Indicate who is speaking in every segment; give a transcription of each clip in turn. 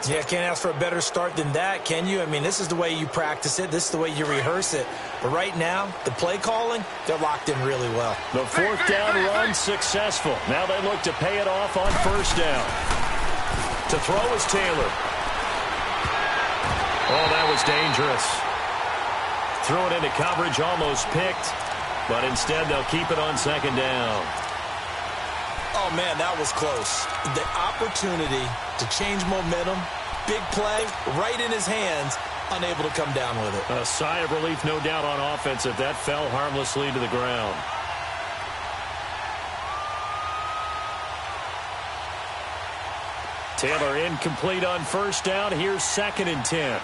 Speaker 1: Yeah, can't ask for a better start than that, can you? I mean, this is the way you practice it. This is the way you rehearse it. But right now, the play calling, they're locked in really well.
Speaker 2: The fourth down run successful. Now they look to pay it off on first down. To throw is Taylor. Oh, that was dangerous. Threw it into coverage, almost picked. But instead, they'll keep it on second down.
Speaker 1: Oh, man, that was close. The opportunity to change momentum, big play, right in his hands, unable to come down with it.
Speaker 2: A sigh of relief, no doubt, on offense if that fell harmlessly to the ground. Taylor incomplete on first down. Here's 2nd and 10.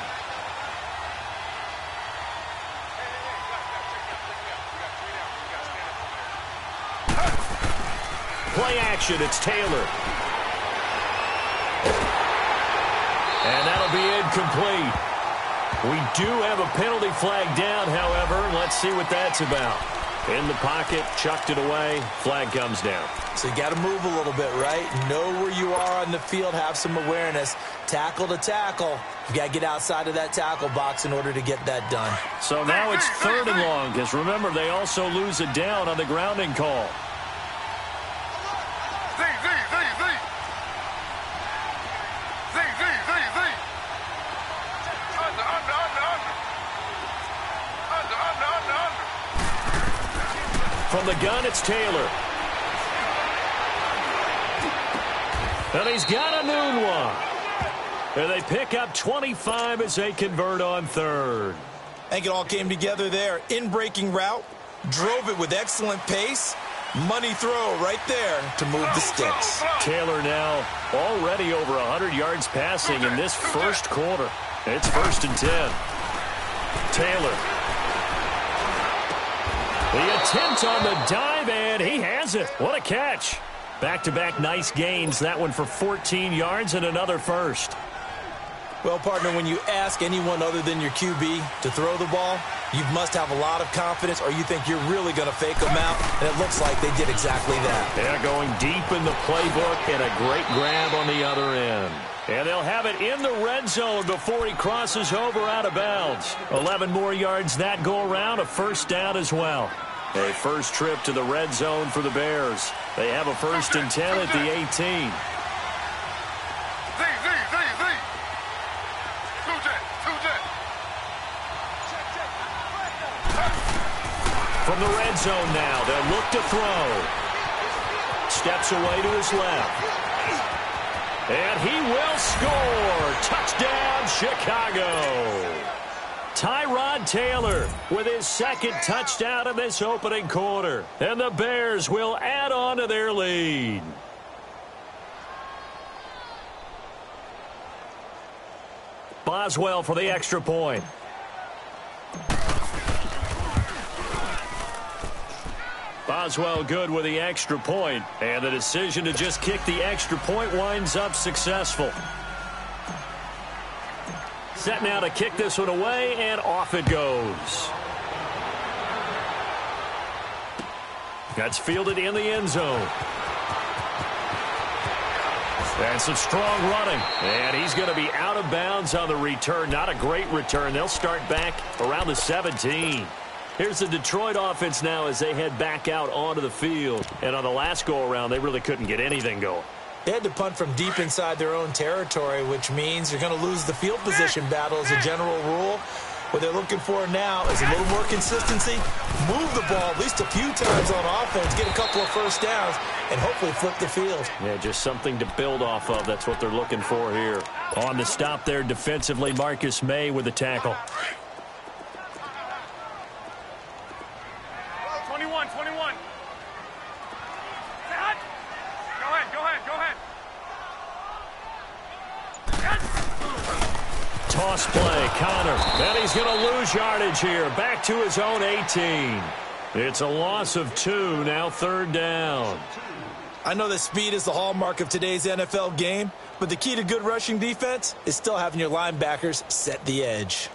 Speaker 2: Play action, it's Taylor. And that'll be incomplete. We do have a penalty flag down, however. Let's see what that's about. In the pocket, chucked it away, flag comes down.
Speaker 1: So you got to move a little bit, right? Know where you are on the field, have some awareness. Tackle to tackle. You got to get outside of that tackle box in order to get that done.
Speaker 2: So now it's 3rd and long, because remember, they also lose it down on the grounding call. From the gun, it's Taylor. And he's got a noon one. And they pick up 25 as they convert on 3rd.
Speaker 1: I think it all came together there. In-breaking route, drove it with excellent pace. Money throw right there to move the sticks.
Speaker 2: Taylor now already over 100 yards passing in this first quarter. It's 1st and 10. Taylor. The attempt on the dive, and he has it. What a catch. Back-to-back nice gains. That one for 14 yards and another first.
Speaker 1: Well, partner, when you ask anyone other than your QB to throw the ball, you must have a lot of confidence, or you think you're really going to fake them out, and it looks like they did exactly that.
Speaker 2: They're going deep in the playbook, and a great grab on the other end. And they'll have it in the red zone before he crosses over out of bounds. 11 more yards that go around, a first down as well. A first trip to the red zone for the Bears. They have a 1st and 10 at the 18. From the red zone now, they'll look to throw. Steps away to his left. And he will score. Touchdown, Chicago. Tyrod Taylor with his 2nd touchdown of this opening quarter. And the Bears will add on to their lead. Boswell for the extra point. Boswell good with the extra point, and the decision to just kick the extra point winds up successful. Set now to kick this one away, and off it goes. That's fielded in the end zone. And some strong running, and he's going to be out of bounds on the return. Not a great return. They'll start back around the 17. Here's the Detroit offense now as they head back out onto the field. And on the last go-around, they really couldn't get anything going.
Speaker 1: They had to punt from deep inside their own territory, which means you're going to lose the field position battle as a general rule. What they're looking for now is a little more consistency, move the ball at least a few times on offense, get a couple of first downs, and hopefully flip the field.
Speaker 2: Yeah, just something to build off of. That's what they're looking for here. On the stop there defensively, Marcus May with the tackle.
Speaker 3: 21. Go ahead.
Speaker 2: Toss play, Connor. And he's going to lose yardage here. Back to his own 18. It's a loss of 2, now 3rd down.
Speaker 1: I know that speed is the hallmark of today's NFL game, but the key to good rushing defense is still having your linebackers set the edge.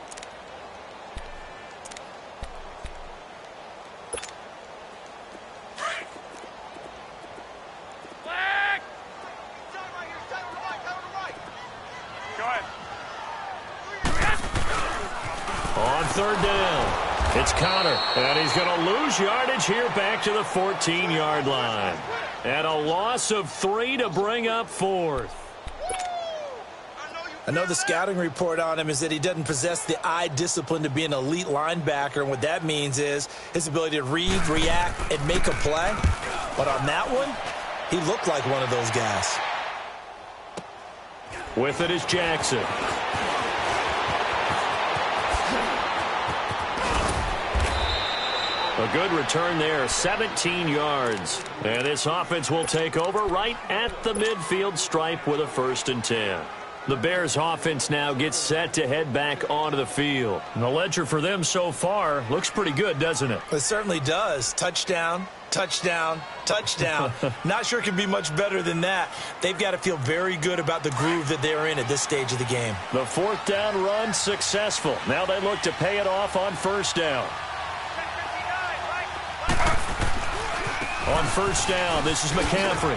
Speaker 2: On third down, it's Connor, and he's going to lose yardage here back to the 14-yard line. And a loss of 3 to bring up fourth.
Speaker 1: I know the scouting report on him is that he doesn't possess the eye discipline to be an elite linebacker, and what that means is his ability to read, react, and make a play. But on that one, he looked like one of those guys.
Speaker 2: With it is Jackson. A good return there, 17 yards. And this offense will take over right at the midfield stripe with a 1st and 10. The Bears offense now gets set to head back onto the field. And the ledger for them so far looks pretty good, doesn't it?
Speaker 1: It certainly does. Touchdown, touchdown, touchdown. Not sure it can be much better than that. They've got to feel very good about the groove that they're in at this stage of the game.
Speaker 2: The 4th down run successful. Now they look to pay it off on 1st down. On 1st down, this is McCaffrey.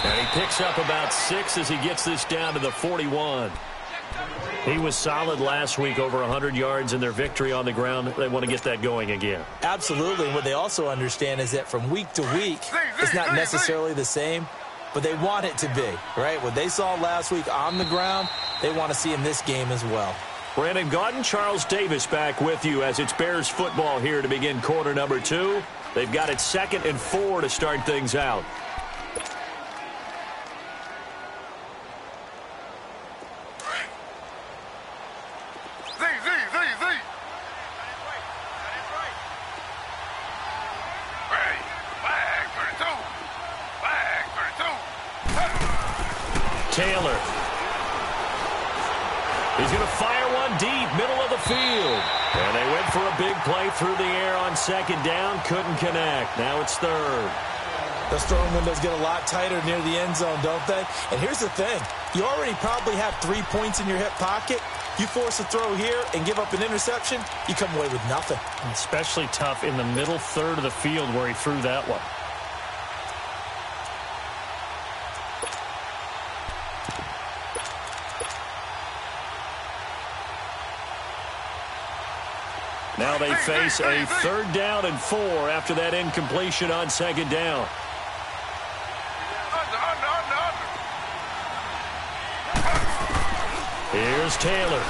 Speaker 2: And he picks up about 6 as he gets this down to the 41. He was solid last week, over 100 yards in their victory on the ground. They want to get that going again.
Speaker 1: Absolutely. What they also understand is that from week to week, it's not necessarily the same, but they want it to be, right? What they saw last week on the ground, they want to see in this game as well.
Speaker 2: Brandon Gaudin, Charles Davis back with you as it's Bears football here to begin quarter number 2. They've got it 2nd and 4 to start things out. Taylor. He's going to fire one deep, middle of the field. And they went for a big play through the air on 2nd down. Couldn't connect. Now it's 3rd.
Speaker 1: Those throwing windows get a lot tighter near the end zone, don't they? And here's the thing. You already probably have 3 points in your hip pocket. You force a throw here and give up an interception, you come away with nothing.
Speaker 3: Especially tough in the middle third of the field where he threw that one.
Speaker 2: Now they face a 3rd down and 4 after that incompletion on 2nd down. Here's Taylor.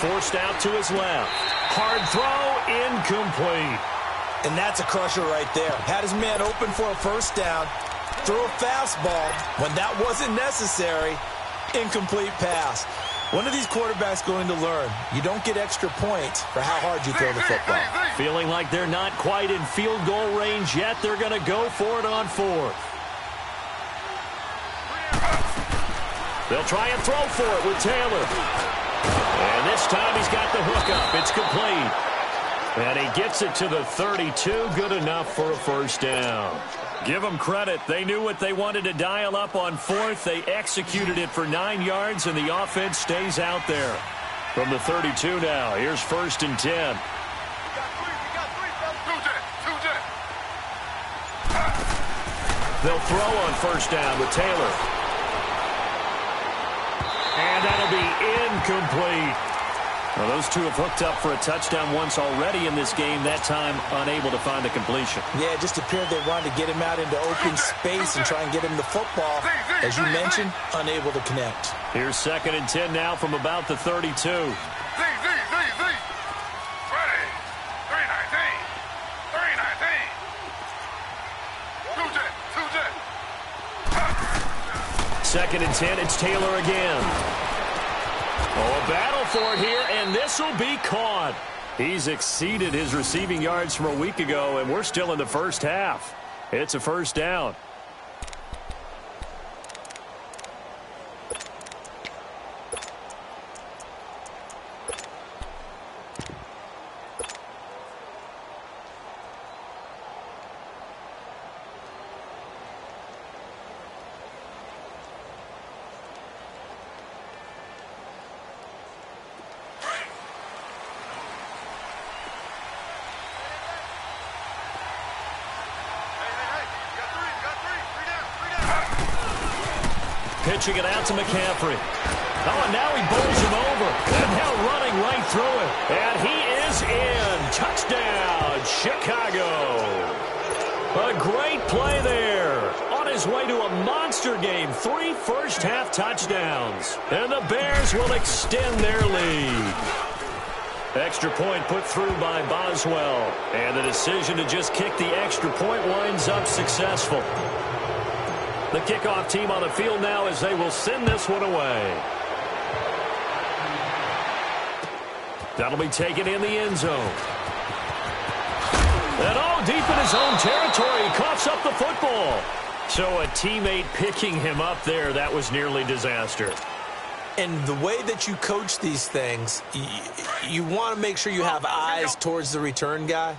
Speaker 2: Forced out to his left. Hard throw, incomplete.
Speaker 1: And that's a crusher right there. Had his man open for a 1st down. Threw a fastball when that wasn't necessary. Incomplete pass. One of these quarterbacks going to learn, you don't get extra points for how hard you throw the football.
Speaker 2: Feeling like they're not quite in field goal range yet, they're going to go for it on 4th. They'll try and throw for it with Taylor. And this time he's got the hook up. It's complete. And he gets it to the 32. Good enough for a 1st down. Give them credit. They knew what they wanted to dial up on 4th. They executed it for 9 yards, and the offense stays out there. From the 32 now, here's 1st and 10. They'll throw on 1st down with Taylor. And that'll be incomplete. Well, those two have hooked up for a touchdown once already in this game, that time unable to find a completion.
Speaker 1: Yeah, it just appeared they wanted to get him out into open space and try and get him the football. As you mentioned, unable to connect.
Speaker 2: Here's 2nd and 10 now from about the 32. Second and 10, it's Taylor again. Oh, a battle for it here, and this will be caught. He's exceeded his receiving yards from a week ago, and we're still in the 1st half. It's a 1st down. Pitching it out to McCaffrey. Oh, and now he bowls him over. And now running right through it. And he is in. Touchdown, Chicago. A great play there. On his way to a monster game. 3 first-half touchdowns. And the Bears will extend their lead. Extra point put through by Boswell. And the decision to just kick the extra point winds up successful. The kickoff team on the field now as they will send this one away. That'll be taken in the end zone. And all deep in his own territory, he coughs up the football. So a teammate picking him up there, that was nearly disaster.
Speaker 1: And the way that you coach these things, you want to make sure you have eyes towards the return guy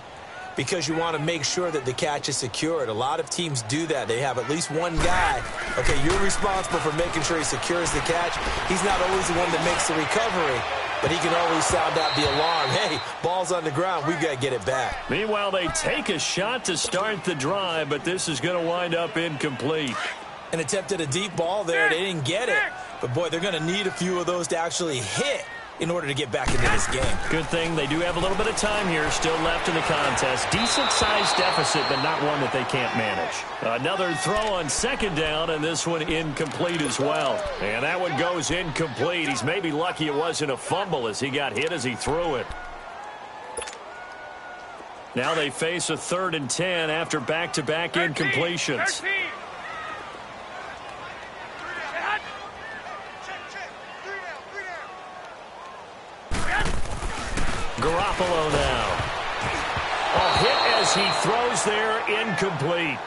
Speaker 1: because you want to make sure that the catch is secured. A lot of teams do that. They have at least one guy. Okay, you're responsible for making sure he secures the catch. He's not always the one that makes the recovery, but he can always sound out the alarm. Hey, ball's on the ground. We've got to get it back.
Speaker 2: Meanwhile, they take a shot to start the drive, but this is going to wind up incomplete.
Speaker 1: An attempt at a deep ball there. They didn't get it. But, boy, they're going to need a few of those to actually hit in order to get back into this game.
Speaker 2: Good thing they do have a little bit of time here still left in the contest. Decent-sized deficit, but not one that they can't manage. Another throw on second down, and this one incomplete as well. And that one goes incomplete. He's maybe lucky it wasn't a fumble as he got hit as he threw it. Now they face a 3rd and 10 after back-to-back incompletions. Garoppolo now. A hit as he throws there, incomplete.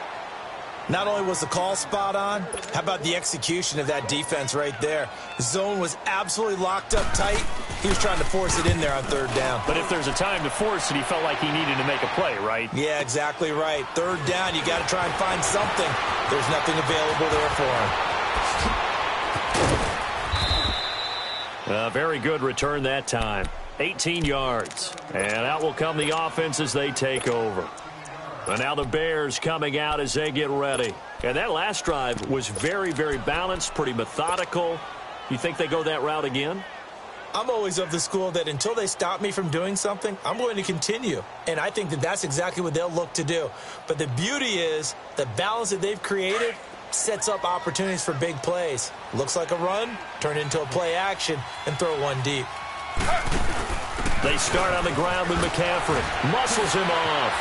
Speaker 1: Not only was the call spot on, how about the execution of that defense right there? The zone was absolutely locked up tight. He was trying to force it in there on 3rd down.
Speaker 2: But if there's a time to force it, he felt like he needed to make a play, right?
Speaker 1: Yeah, exactly right. 3rd down, you got to try and find something. There's nothing available there for him.
Speaker 2: A very good return that time. 18 yards. And out will come the offense as they take over. And now the Bears coming out as they get ready. And that last drive was very, very balanced, pretty methodical. You think they go that route again?
Speaker 1: I'm always of the school that until they stop me from doing something, I'm going to continue. And I think that that's exactly what they'll look to do. But the beauty is the balance that they've created sets up opportunities for big plays. Looks like a run, turn into a play action, and throw one deep.
Speaker 2: They start on the ground with McCaffrey. Muscles him off.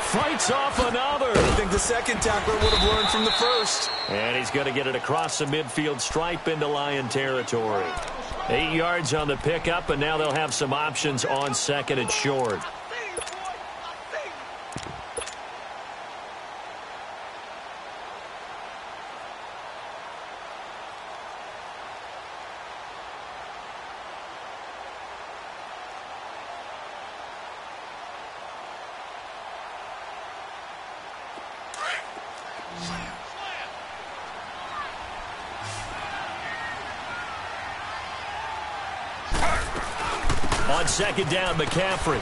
Speaker 2: Fights off another.
Speaker 1: I think the second tackler would have learned from the first.
Speaker 2: And he's going to get it across the midfield stripe into Lion territory. 8 yards on the pickup, and now they'll have some options on 2nd and short. On 2nd down, McCaffrey.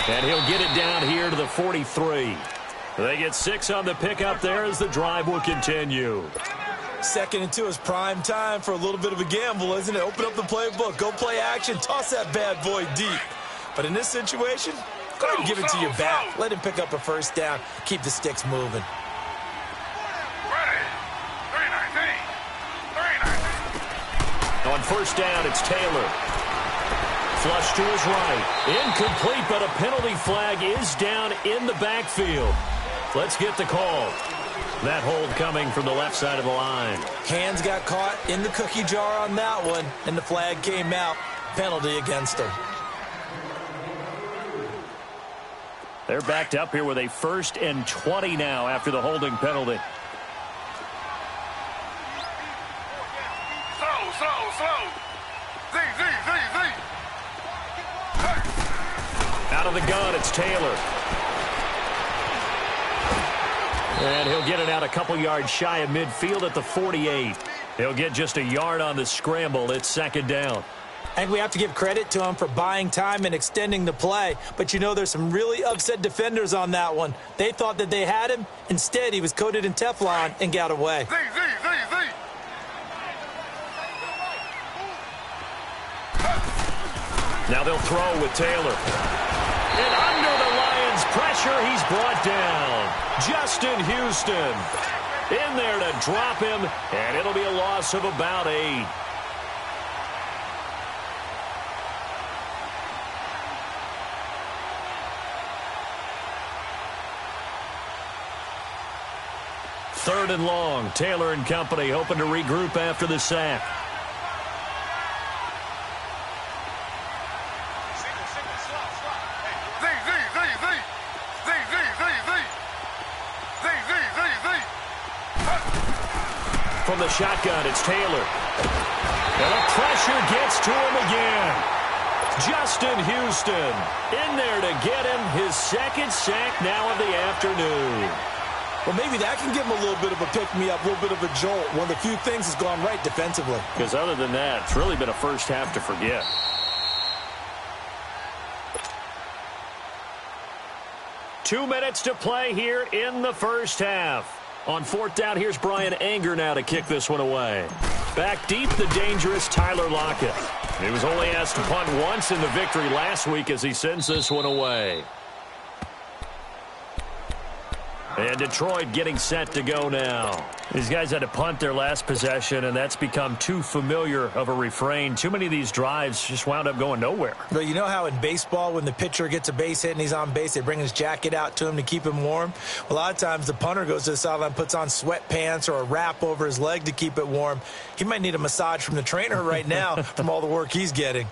Speaker 2: And he'll get it down here to the 43. They get 6 on the pickup there as the drive will continue.
Speaker 1: 2nd and 2 is prime time for a little bit of a gamble, isn't it? Open up the playbook, go play action, toss that bad boy deep. But in this situation, go ahead and give it to your back. Let him pick up a 1st down, keep the sticks moving.
Speaker 2: On 1st down, it's Taylor. Flush to his right. Incomplete, but a penalty flag is down in the backfield. Let's get the call. That hold coming from the left side of the line.
Speaker 1: Hands got caught in the cookie jar on that one, and the flag came out. Penalty against him.
Speaker 2: They're backed up here with a 1st and 20 now after the holding penalty. Out of the gun, it's Taylor. And he'll get it out a couple yards shy of midfield at the 48. He'll get just a yard on the scramble. It's 2nd down.
Speaker 1: I think we have to give credit to him for buying time and extending the play. But, you know, there's some really upset defenders on that one. They thought that they had him. Instead, he was coated in Teflon and got away.
Speaker 2: Now they'll throw with Taylor. And under the Lions' pressure, he's brought down. Justin Houston in there to drop him, and it'll be a loss of about 8. Third and long. Taylor and company hoping to regroup after the sack. From the shotgun, it's Taylor. And the pressure gets to him again. Justin Houston in there to get him his second sack now of the afternoon.
Speaker 1: Well, maybe that can give him a little bit of a pick-me-up, a little bit of a jolt. One of the few things has gone right defensively.
Speaker 2: Because other than that, it's really been a first half to forget. Two minutes to play here in the first half. On fourth down, here's Brian Anger now to kick this one away. Back deep, the dangerous Tyler Lockett. He was only asked to punt once in the victory last week as he sends this one away. And Detroit getting set to go now. These guys had to punt their last possession, and that's become too familiar of a refrain. Too many of these drives just wound up going nowhere.
Speaker 1: But you know how in baseball, when the pitcher gets a base hit and he's on base, they bring his jacket out to him to keep him warm? Well, a lot of times the punter goes to the sideline, puts on sweatpants or a wrap over his leg to keep it warm. He might need a massage from the trainer right now from all the work he's getting.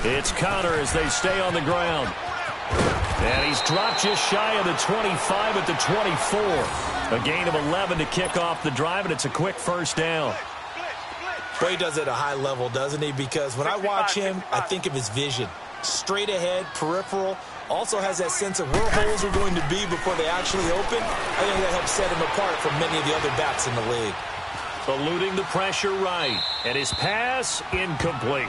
Speaker 2: It's Connor as they stay on the ground. And he's dropped just shy of the 25 at the 24. A gain of 11 to kick off the drive, and it's a quick first down.
Speaker 1: Boy, he does it at a high level, doesn't he? Because when I watch him, I think of his vision. Straight ahead, peripheral. Also has that sense of where holes are going to be before they actually open. I think that helps set him apart from many of the other backs in the league.
Speaker 2: Eluding the pressure right. And his pass incomplete.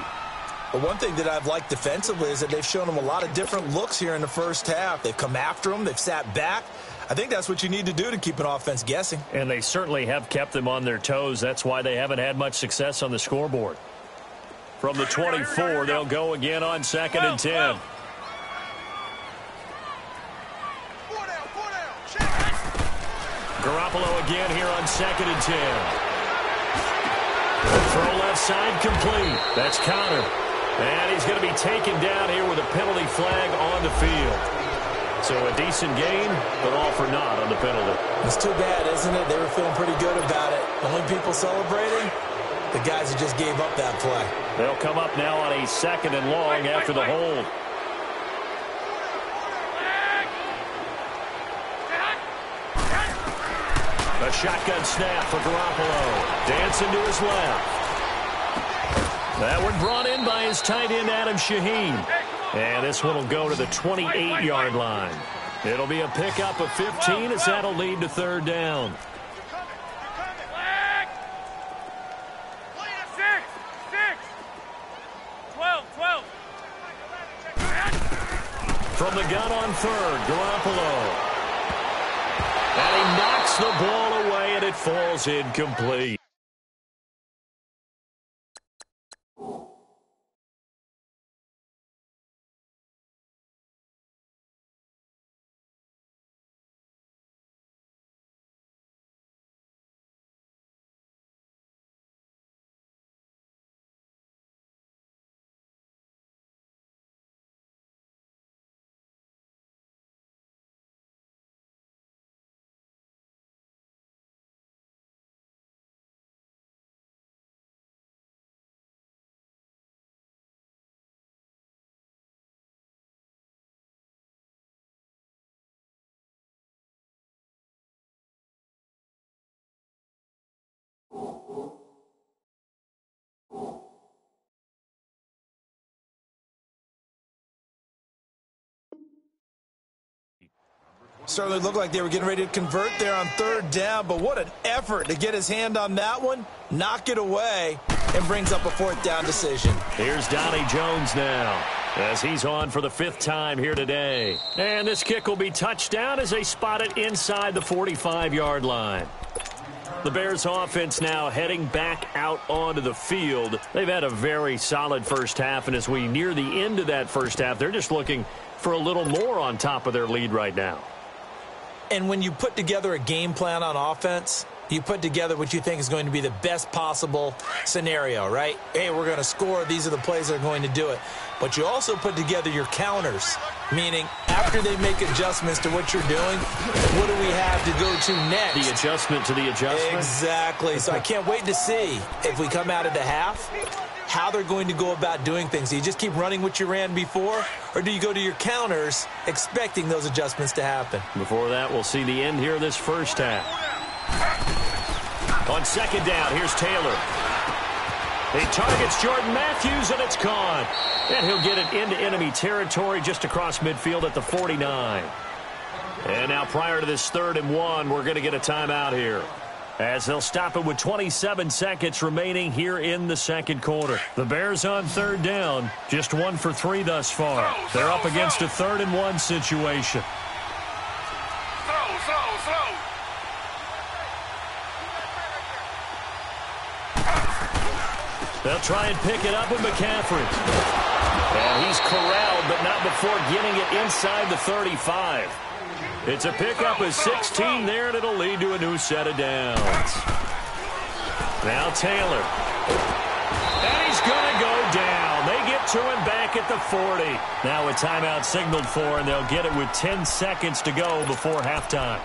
Speaker 1: But one thing that I've liked defensively is that they've shown him a lot of different looks here in the first half. They've come after him. They've sat back. I think that's what you need to do to keep an offense guessing.
Speaker 2: And they certainly have kept them on their toes. That's why they haven't had much success on the scoreboard. From the 24, they'll go again on 2nd and 10. Garoppolo again here on 2nd and 10. Throw left side complete. That's Connor. And he's going to be taken down here with a penalty flag on the field. So a decent gain, but all for naught on the penalty.
Speaker 1: It's too bad, isn't it? They were feeling pretty good about it. The only people celebrating, the guys who just gave up that play.
Speaker 2: They'll come up now on a 2nd and long after the hold. A shotgun snap for Garoppolo. Dancing to his left. That one brought in by his tight end, Adam Shaheen. And this one will go to the 28-yard line. It'll be a pickup of 15 as that'll lead to 3rd down. From the gun on 3rd, Garoppolo. And he knocks the ball away, and it falls incomplete.
Speaker 1: Certainly looked like they were getting ready to convert there on 3rd down, but what an effort to get his hand on that one, knock it away, and brings up a 4th down decision.
Speaker 2: Here's Donnie Jones now. as he's on for the 5th time here today. And this kick will be touchdown as they spot it inside the 45-yard line. The Bears offense now heading back out onto the field. They've had a very solid first half, and as we near the end of that first half, they're just looking for a little more on top of their lead right now.
Speaker 1: And when you put together a game plan on offense, you put together what you think is going to be the best possible scenario, right? Hey, we're going to score. These are the plays that are going to do it. But you also put together your counters, meaning after they make adjustments to what you're doing, what do we have to go to next?
Speaker 2: The adjustment to the adjustment?
Speaker 1: Exactly. So I can't wait to see if we come out of the half, how they're going to go about doing things. Do you just keep running what you ran before, or do you go to your counters expecting those adjustments to happen?
Speaker 2: Before that, we'll see the end here of this first half. On second down, here's Taylor. He targets Jordan Matthews, and it's caught. And he'll get it into enemy territory just across midfield at the 49. And now prior to this 3rd and 1, we're going to get a timeout here, as they'll stop it with 27 seconds remaining here in the second quarter. The Bears on 3rd down, just 1 for 3 thus far. They're up against a 3rd and 1 situation. They'll try and pick it up with McCaffrey. And he's corralled, but not before getting it inside the 35. It's a pickup of 16 there, and it'll lead to a new set of downs. Now Taylor. And he's going to go down. They get to him back at the 40. Now a timeout signaled for, and they'll get it with 10 seconds to go before halftime.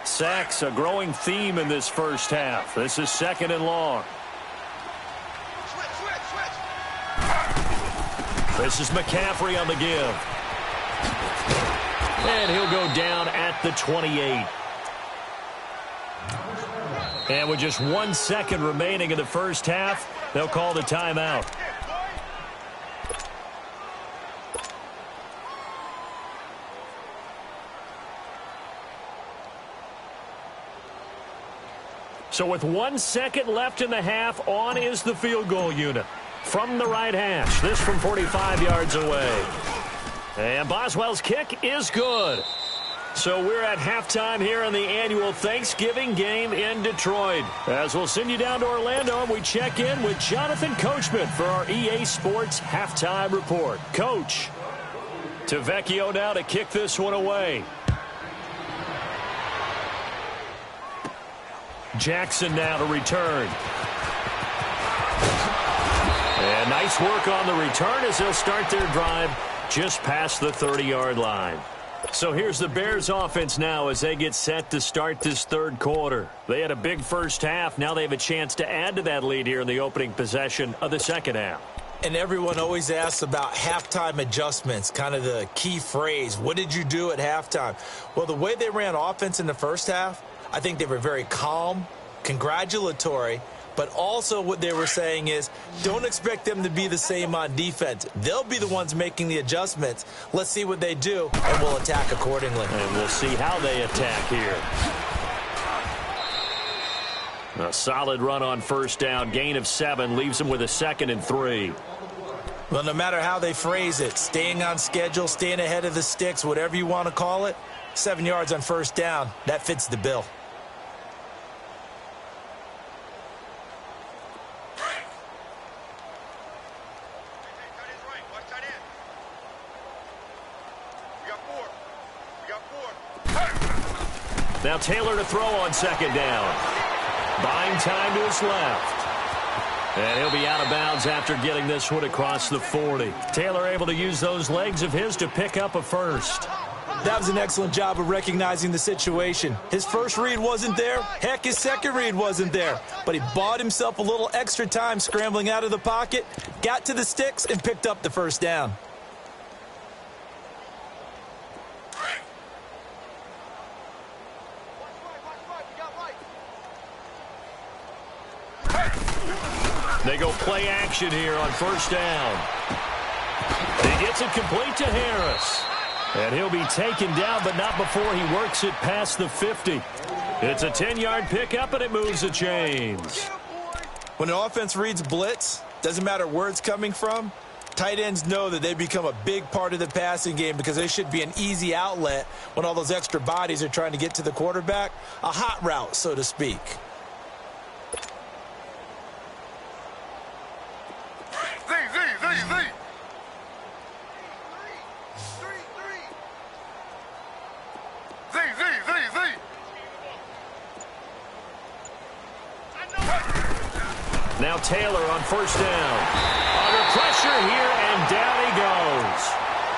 Speaker 2: Sacks, a growing theme in this first half. This is 2nd and long. This is McCaffrey on the give. And he'll go down at the 28. And with just 1 second remaining in the first half, they'll call the timeout. So with 1 second left in the half, on is the field goal unit. From the right hash, this from 45 yards away. And Boswell's kick is good. So we're at halftime here in the annual Thanksgiving game in Detroit. As we'll send you down to Orlando, and we check in with Jonathan Coachman for our EA Sports Halftime Report. Coach, to Vecchio now to kick this one away. Jackson now to return. And nice work on the return as they'll start their drive just past the 30-yard line. So here's the Bears offense now as they get set to start this 3rd quarter. They had a big first half. Now they have a chance to add to that lead here in the opening possession of the second half.
Speaker 1: And everyone always asks about halftime adjustments, kind of the key phrase. What did you do at halftime? Well, the way they ran offense in the first half, I think they were very calm, congratulatory, but also what they were saying is don't expect them to be the same on defense. They'll be the ones making the adjustments. Let's see what they do, and we'll attack accordingly.
Speaker 2: And we'll see how they attack here. A solid run on first down. Gain of 7 leaves them with a 2nd and 3.
Speaker 1: Well, no matter how they phrase it, staying on schedule, staying ahead of the sticks, whatever you want to call it, 7 yards on first down, that fits the bill.
Speaker 2: Now Taylor to throw on second down. Buying time to his left. And he'll be out of bounds after getting this one across the 40. Taylor able to use those legs of his to pick up a first.
Speaker 1: That was an excellent job of recognizing the situation. His first read wasn't there. Heck, his second read wasn't there. But he bought himself a little extra time scrambling out of the pocket, got to the sticks, and picked up the first down.
Speaker 2: They go play action here on first down. He gets it complete to Harris. And he'll be taken down, but not before he works it past the 50. It's a 10-yard pickup, and it moves the chains.
Speaker 1: When an offense reads blitz, doesn't matter where it's coming from, tight ends know that they become a big part of the passing game because they should be an easy outlet when all those extra bodies are trying to get to the quarterback. A hot route, so to speak.
Speaker 2: Now Taylor on first down. Under pressure here, and down he goes.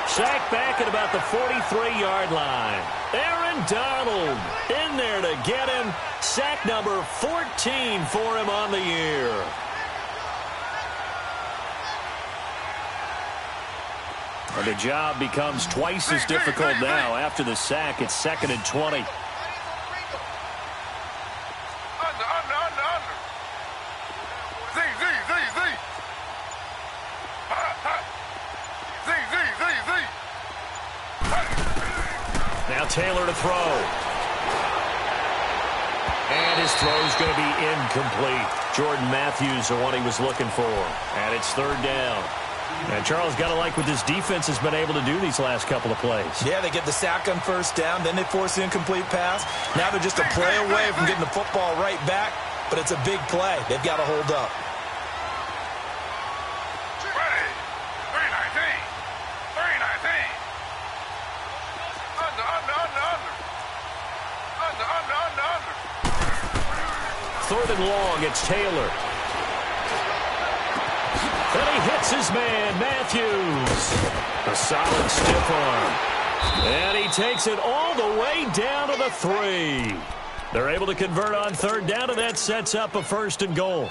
Speaker 2: Sacked back at about the 43-yard line. Aaron Donald in there to get him. Sack number 14 for him on the year. And the job becomes twice as difficult now after the sack. It's 2nd and 20. Now Taylor to throw. And his throw's going to be incomplete. Jordan Matthews, the one he was looking for. And it's 3rd down. And Charles, got to like what this defense has been able to do these last couple of plays.
Speaker 1: Yeah, they get the sack on first down, then they force the incomplete pass. Now they're just a play away from getting the football right back, but it's a big play. They've got to hold up.
Speaker 2: Third and long, it's Taylor. And he hits his man, Matthews. A solid stiff arm. And he takes it all the way down to the 3. They're able to convert on 3rd down, and that sets up a 1st and goal.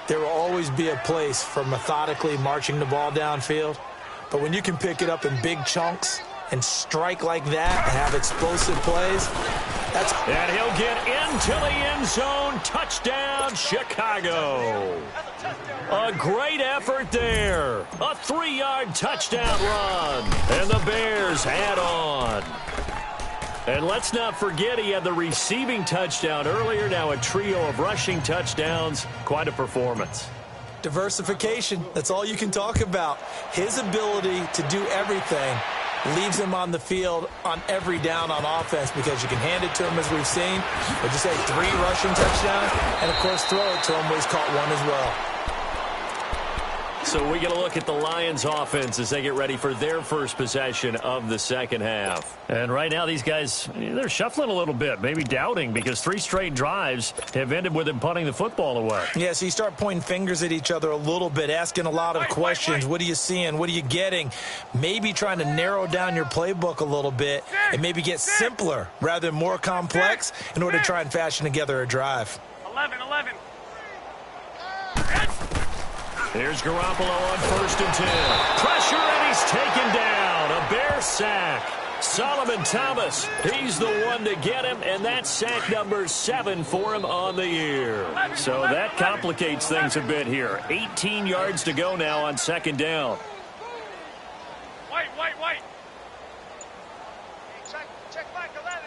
Speaker 1: There will always be a place for methodically marching the ball downfield. But when you can pick it up in big chunks and strike like that and have explosive plays, that's...
Speaker 2: And he'll get into the end zone. Touchdown, Chicago. A great effort there. A 3-yard touchdown run. And the Bears add on. And let's not forget he had the receiving touchdown earlier. Now a trio of rushing touchdowns. Quite a performance.
Speaker 1: Diversification. That's all you can talk about. His ability to do everything leaves him on the field on every down on offense because you can hand it to him, as we've seen. But just say 3 rushing touchdowns, and, of course, throw it to him where he's caught one as well.
Speaker 2: So we get a look at the Lions offense as they get ready for their first possession of the second half.
Speaker 3: And right now these guys, they're shuffling a little bit, maybe doubting, because 3 straight drives have ended with them punting the football away.
Speaker 1: Yeah, so you start pointing fingers at each other a little bit, asking a lot of questions. What are you seeing? What are you getting? Maybe trying to narrow down your playbook a little bit and maybe get simpler rather than more complex in order to try and fashion together a drive.
Speaker 4: 11.
Speaker 2: Here's Garoppolo on 1st and 10. Pressure, and he's taken down. A Bear sack. Solomon Thomas, he's the one to get him, and that's sack number 7 for him on the year. So that complicates things a bit here. 18 yards to go now on 2nd down.
Speaker 4: White.
Speaker 5: Check back 11.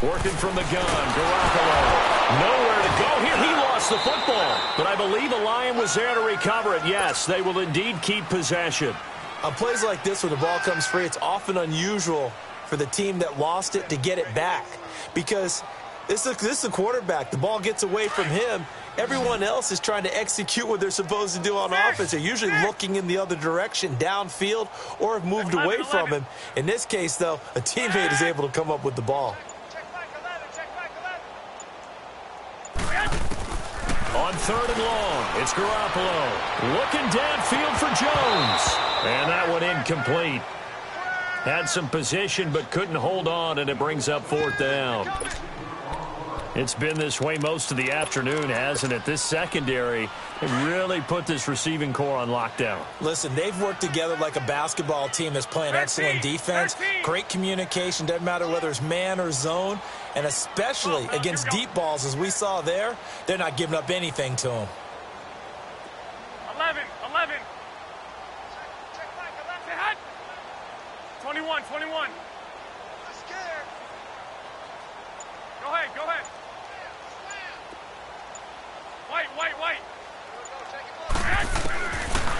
Speaker 2: Working from the gun, Garoppolo. Nowhere to go here. He lost the football. But I believe a Lion was there to recover it. Yes, they will indeed keep possession.
Speaker 1: On plays like this where the ball comes free, it's often unusual for the team that lost it to get it back. Because this is a quarterback. The ball gets away from him. Everyone else is trying to execute what they're supposed to do on offense. They're usually looking in the other direction, downfield, or have moved away from him. In this case, though, a teammate is able to come up with the ball.
Speaker 2: On 3rd and long, it's Garoppolo. Looking downfield for Jones. And that one incomplete. Had some position but couldn't hold on, and it brings up 4th down. It's been this way most of the afternoon, hasn't it? This secondary really put this receiving core on lockdown.
Speaker 1: Listen, they've worked together like a basketball team that's playing excellent defense. Great communication, doesn't matter whether it's man or zone. And especially against deep balls, as we saw there, they're not giving up anything to them.
Speaker 4: 11. Say hot. 21.
Speaker 5: Scared.
Speaker 4: Go ahead.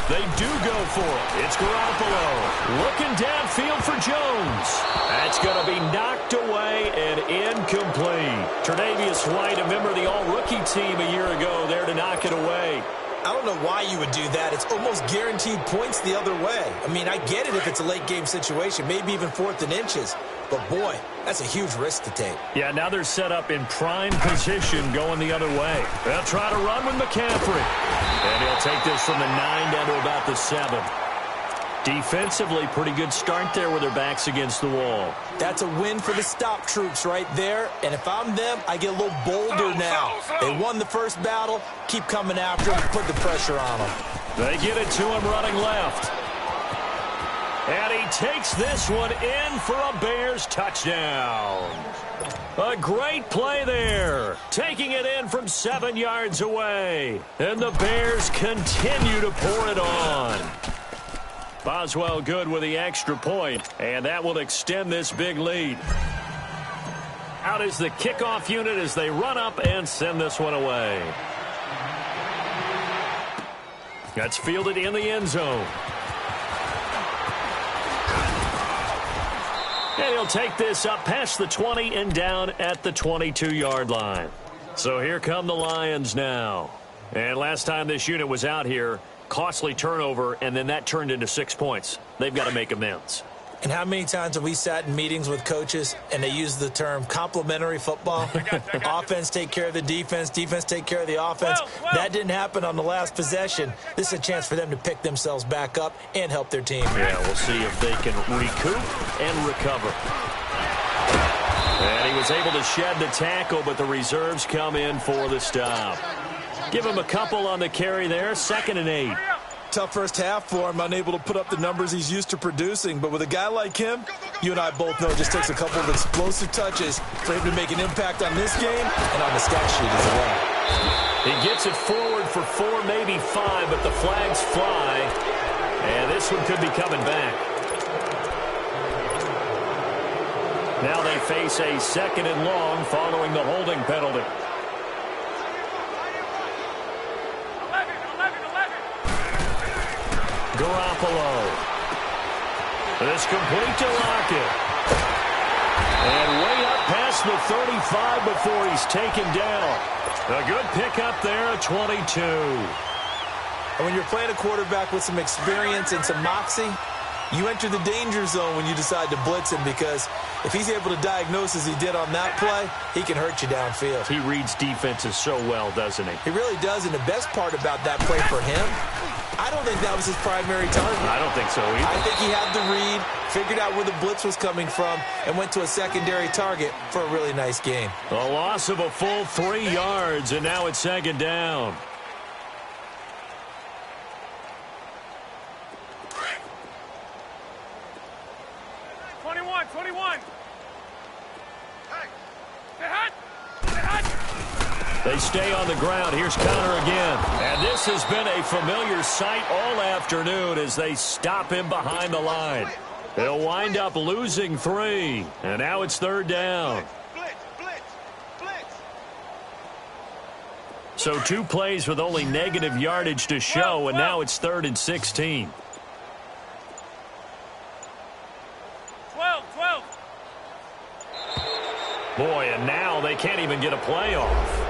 Speaker 2: They do go for it. It's Garoppolo looking downfield for Jones. That's going to be knocked away and incomplete. Tre'Davious White, a member of the all-rookie team a year ago, there to knock it away.
Speaker 1: I don't know why you would do that. It's almost guaranteed points the other way. I mean, I get it if it's a late-game situation, maybe even 4th and inches. But, boy, that's a huge risk to take.
Speaker 2: Yeah, now they're set up in prime position going the other way. They'll try to run with McCaffrey. And he'll take this from the 9 down to about the 7. Defensively, pretty good start there with their backs against the wall.
Speaker 1: That's a win for the stop troops right there. And if I'm them, I get a little bolder now. They won the first battle. Keep coming after them. Put the pressure on them.
Speaker 2: They get it to him running left. And he takes this one in for a Bears touchdown. A great play there. Taking it in from 7 yards away. And the Bears continue to pour it on. Boswell good with the extra point, and that will extend this big lead. Out is the kickoff unit as they run up and send this one away. That's fielded in the end zone. And he'll take this up past the 20 and down at the 22-yard line. So here come the Lions now. And last time this unit was out here, costly turnover, and then that turned into 6 points. They've got to make amends.
Speaker 1: And how many times have we sat in meetings with coaches and they use the term complementary football? Offense take care of the defense, defense take care of the offense. That didn't happen on the last possession. This is a chance for them to pick themselves back up and help their team.
Speaker 2: Yeah, we'll see if they can recoup and recover. And he was able to shed the tackle, but the reserves come in for the stop. Give him a couple on the carry there, 2nd and 8.
Speaker 1: Tough first half for him, unable to put up the numbers he's used to producing. But with a guy like him, you and I both know it just takes a couple of explosive touches for him to make an impact on this game and on the stat sheet as well.
Speaker 2: He gets it forward for 4, maybe 5, but the flags fly. And this one could be coming back. Now they face a 2nd and long following the holding penalty. Garoppolo. This complete to Lockett. And way up past the 35 before he's taken down. A good pickup there at 22.
Speaker 1: And when you're playing a quarterback with some experience and some moxie, you enter the danger zone when you decide to blitz him, because if he's able to diagnose as he did on that play, he can hurt you downfield.
Speaker 2: He reads defenses so well, doesn't he?
Speaker 1: He really does, and the best part about that play for him, I don't think that was his primary target.
Speaker 2: I don't think so either.
Speaker 1: I think he had the read, figured out where the blitz was coming from, and went to a secondary target for a really nice gain.
Speaker 2: A loss of a full 3 yards, and now it's 2nd down. They stay on the ground. Here's Connor again. And this has been a familiar sight all afternoon as they stop him behind the line. They'll wind up losing 3. And now it's 3rd down. So 2 plays with only negative yardage to show, and now it's 3rd and 16.
Speaker 4: 12.
Speaker 2: Boy, and now they can't even get a play off.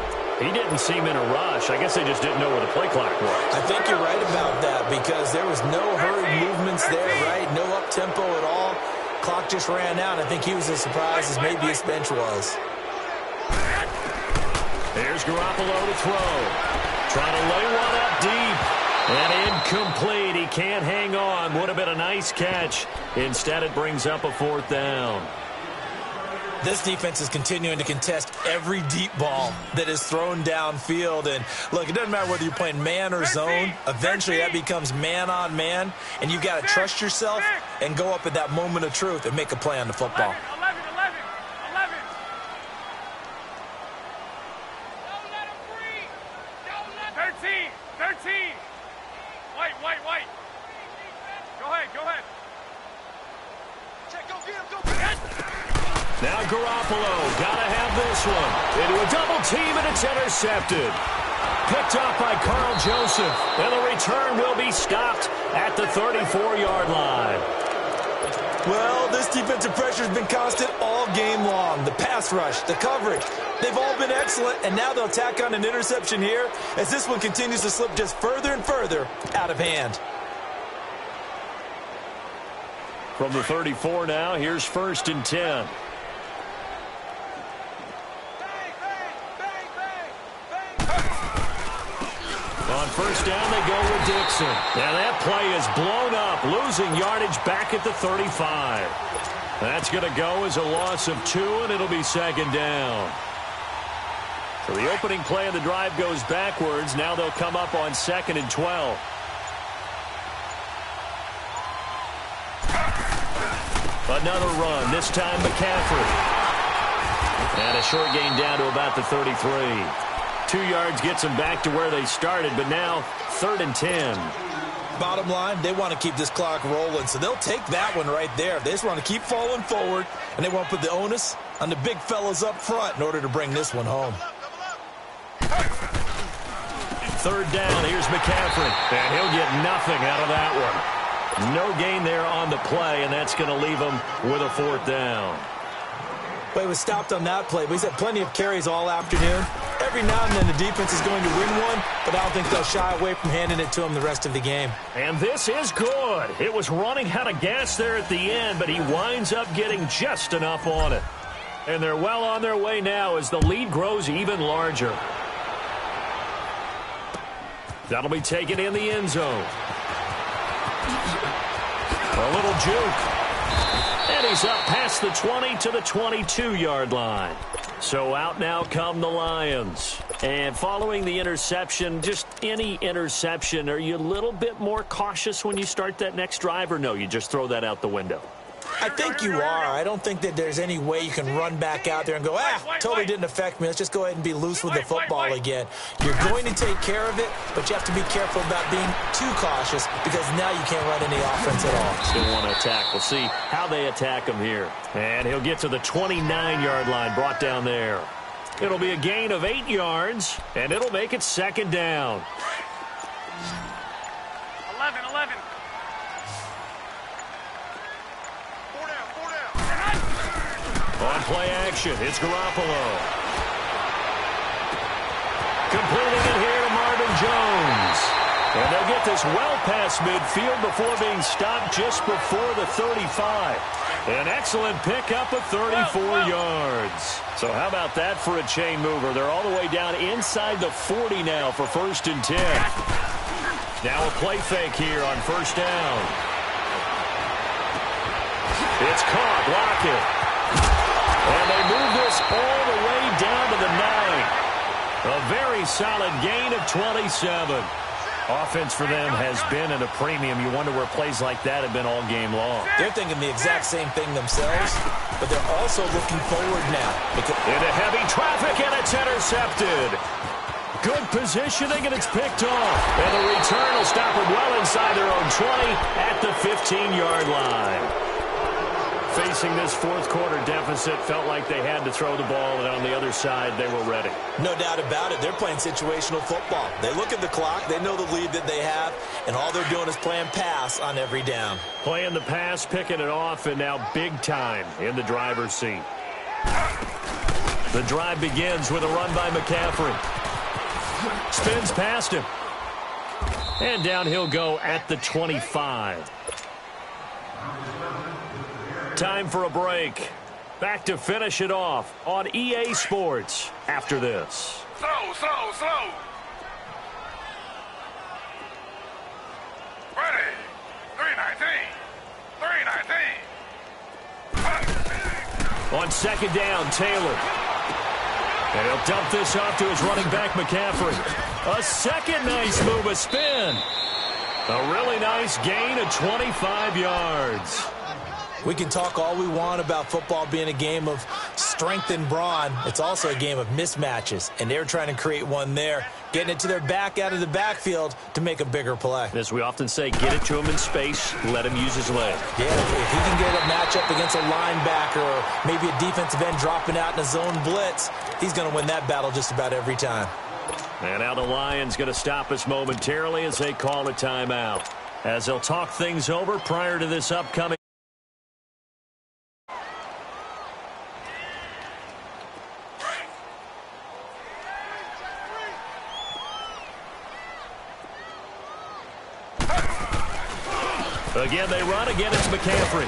Speaker 2: He didn't seem in a rush. I guess they just didn't know where the play clock was.
Speaker 1: I think you're right about that, because there was no hurried movements there, right? No up-tempo at all. Clock just ran out. I think he was as surprised as maybe his bench was.
Speaker 2: Here's Garoppolo to throw. Trying to lay one up deep. And incomplete. He can't hang on. Would have been a nice catch. Instead, it brings up a 4th down.
Speaker 1: This defense is continuing to contest every deep ball that is thrown downfield. And, look, it doesn't matter whether you're playing man or zone. Eventually, that becomes man-on-man, and you've got to trust yourself and go up at that moment of truth and make a play on the football.
Speaker 4: 11. Don't let him breathe. Don't let him. 13. White. Go ahead.
Speaker 5: Check, go get him.
Speaker 2: Now Garoppolo, gotta have this one. Into a double team, and it's intercepted. Picked up by Carl Joseph. And the return will be stopped at the 34-yard line.
Speaker 1: Well, this defensive pressure has been constant all game long. The pass rush, the coverage, they've all been excellent, and now they'll tack on an interception here as this one continues to slip just further and further out of hand.
Speaker 2: From the 34 now, here's 1st and 10. On 1st down, they go with Dixon. And that play is blown up, losing yardage back at the 35. That's going to go as a loss of 2, and it'll be 2nd down. So the opening play of the drive goes backwards. Now they'll come up on 2nd and 12. Another run, this time McCaffrey. And a short gain down to about the 33. 2 yards gets them back to where they started, but now 3rd and 10.
Speaker 1: Bottom line, they want to keep this clock rolling, so they'll take that one right there. They just want to keep falling forward, and they want to put the onus on the big fellas up front in order to bring this one home.
Speaker 2: 3rd down, here's McCaffrey, and he'll get nothing out of that one. No gain there on the play, and that's going to leave him with a 4th down.
Speaker 1: But he was stopped on that play, but he's had plenty of carries all afternoon. Every now and then the defense is going to win one, but I don't think they'll shy away from handing it to him the rest of the game.
Speaker 2: And this is good. It was running out of gas there at the end, but he winds up getting just enough on it. And they're well on their way now as the lead grows even larger. That'll be taken in the end zone. A little juke. And he's up past the 20 to the 22-yard line. So out now come the Lions. And following the interception, just any interception, are you a little bit more cautious when you start that next drive, or no, you just throw that out the window?
Speaker 1: I think you are. I don't think that there's any way you can run back out there and go, totally didn't affect me. Let's just go ahead and be loose with the football again. You're going to take care of it, but you have to be careful about being too cautious because now you can't run any offense at all.
Speaker 2: Still want to attack. We'll see how they attack him here. And he'll get to the 29-yard line, brought down there. It'll be a gain of 8 yards, and it'll make it 2nd down.
Speaker 4: 11.
Speaker 2: On play action, it's Garoppolo. Completing it here to Marvin Jones. And they'll get this well past midfield before being stopped just before the 35. An excellent pickup of 34 yards. So how about that for a chain mover? They're all the way down inside the 40 now for 1st and 10. Now a play fake here on 1st down. It's caught. Lockett. And they move this all the way down to the 9. A very solid gain of 27. Offense for them has been at a premium. You wonder where plays like that have been all game long.
Speaker 1: They're thinking the exact same thing themselves, but they're also looking forward now.
Speaker 2: Into heavy traffic, and it's intercepted. Good positioning, and it's picked off. And the return will stop them well inside their own 20 at the 15-yard line. Facing this 4th quarter deficit, felt like they had to throw the ball, and on the other side, they were ready.
Speaker 1: No doubt about it. They're playing situational football. They look at the clock. They know the lead that they have, and all they're doing is playing pass on every down.
Speaker 2: Playing the pass, picking it off, and now big time in the driver's seat. The drive begins with a run by McCaffrey. Spins past him. And down he'll go at the 25. Time for a break. Back to finish it off on EA Sports after this.
Speaker 4: Slow. Ready. 319.
Speaker 2: On 2nd down, Taylor. And he'll dump this off to his running back, McCaffrey. A second nice move, a spin. A really nice gain of 25 yards.
Speaker 1: We can talk all we want about football being a game of strength and brawn. It's also a game of mismatches, and they're trying to create one there, getting it to their back out of the backfield to make a bigger play.
Speaker 2: As we often say, get it to him in space, let him use his leg.
Speaker 1: Yeah, if he can get a matchup against a linebacker or maybe a defensive end dropping out in a zone blitz, he's going to win that battle just about every time.
Speaker 2: And now the Lions going to stop us momentarily as they call a timeout. As they'll talk things over prior to this upcoming. Again, they run. Again, it's McCaffrey.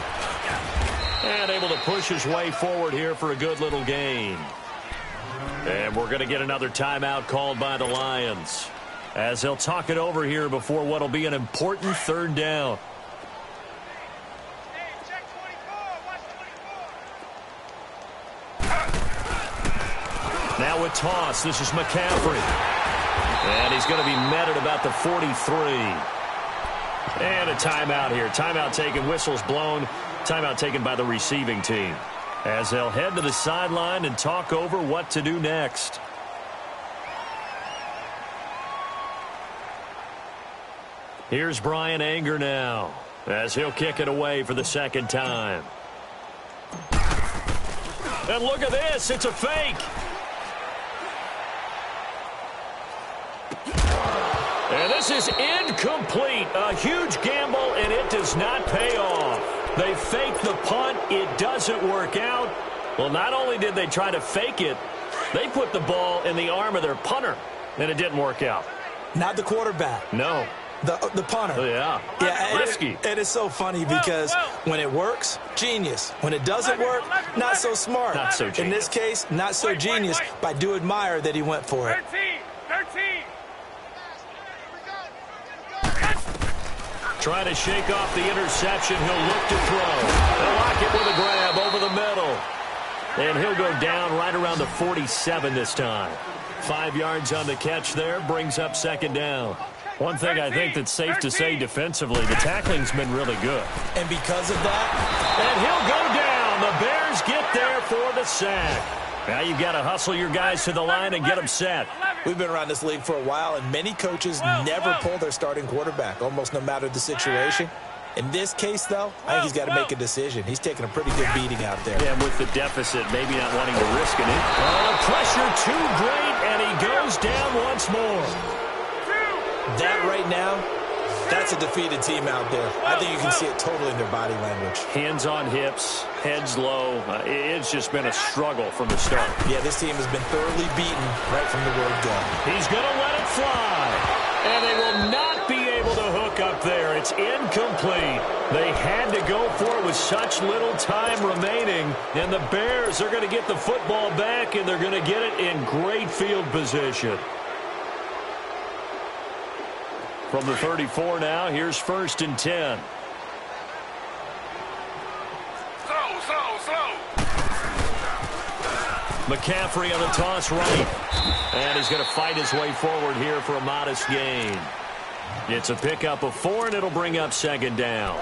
Speaker 2: And able to push his way forward here for a good little gain. And we're going to get another timeout called by the Lions, as they'll talk it over here before what will be an important third down.
Speaker 5: Hey, check 24. Watch 24.
Speaker 2: Now with toss, this is McCaffrey. And he's going to be met at about the 43. And a timeout here. Timeout taken, whistles blown. Timeout taken by the receiving team, as they'll head to the sideline and talk over what to do next. Here's Brian Anger now, as he'll kick it away for the second time. And look at this. It's a fake. And this is incomplete. A huge gamble, and it does not pay off. They fake the punt. It doesn't work out. Well, not only did they try to fake it, they put the ball in the arm of their punter, and it didn't work out.
Speaker 1: Not the quarterback.
Speaker 2: No.
Speaker 1: The punter.
Speaker 2: Oh, yeah. Risky.
Speaker 1: It is so funny because when it works, genius. When it doesn't work, not so smart.
Speaker 2: Not so genius.
Speaker 1: In this case, not so genius, but I do admire that he went for it.
Speaker 5: 13.
Speaker 2: Trying to shake off the interception. He'll look to throw. They'll lock it with a grab over the middle. And he'll go down right around the 47 this time. 5 yards on the catch there. Brings up second down. One thing I think that's safe to say defensively, the tackling's been really good.
Speaker 1: And because of that,
Speaker 2: and he'll go down. The Bears get there for the sack. Now you've got to hustle your guys to the line and get them set.
Speaker 1: we've been around this league for a while, and many coaches never pull their starting quarterback, almost no matter the situation. In this case, though, I think he's got to make a decision. He's taking a pretty good beating out there.
Speaker 2: Yeah, with the deficit, maybe not wanting to risk it. Oh, the pressure too great, and he goes down once more.
Speaker 1: That right now, that's a defeated team out there. I think you can see it totally in their body language.
Speaker 2: Hands on hips, heads low. It's just been a struggle from the start.
Speaker 1: Yeah, this team has been thoroughly beaten right from the word go.
Speaker 2: He's going to let it fly. And they will not be able to hook up there. It's incomplete. They had to go for it with such little time remaining. And the Bears are going to get the football back, and they're going to get it in great field position. From the 34 now, here's 1st and 10.
Speaker 4: Slow.
Speaker 2: McCaffrey on the toss right. And he's going to fight his way forward here for a modest gain. It's a pickup of 4, and it'll bring up 2nd down.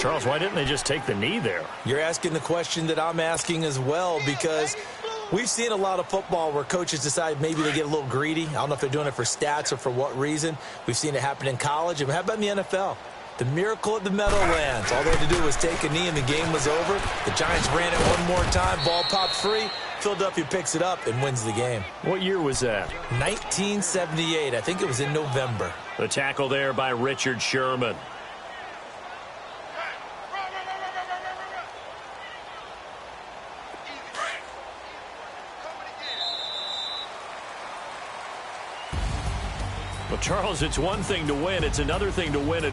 Speaker 3: Charles, why didn't they just take the knee there?
Speaker 1: You're asking the question that I'm asking as well, because we've seen a lot of football where coaches decide maybe they get a little greedy. I don't know if they're doing it for stats or for what reason. We've seen it happen in college. And how about in the NFL? The miracle at the Meadowlands. All they had to do was take a knee and the game was over. The Giants ran it one more time. Ball popped free. Philadelphia picks it up and wins the game.
Speaker 2: What year was that?
Speaker 1: 1978. I think it was in November.
Speaker 2: The tackle there by Richard Sherman. Well, Charles, it's one thing to win. It's another thing to win it.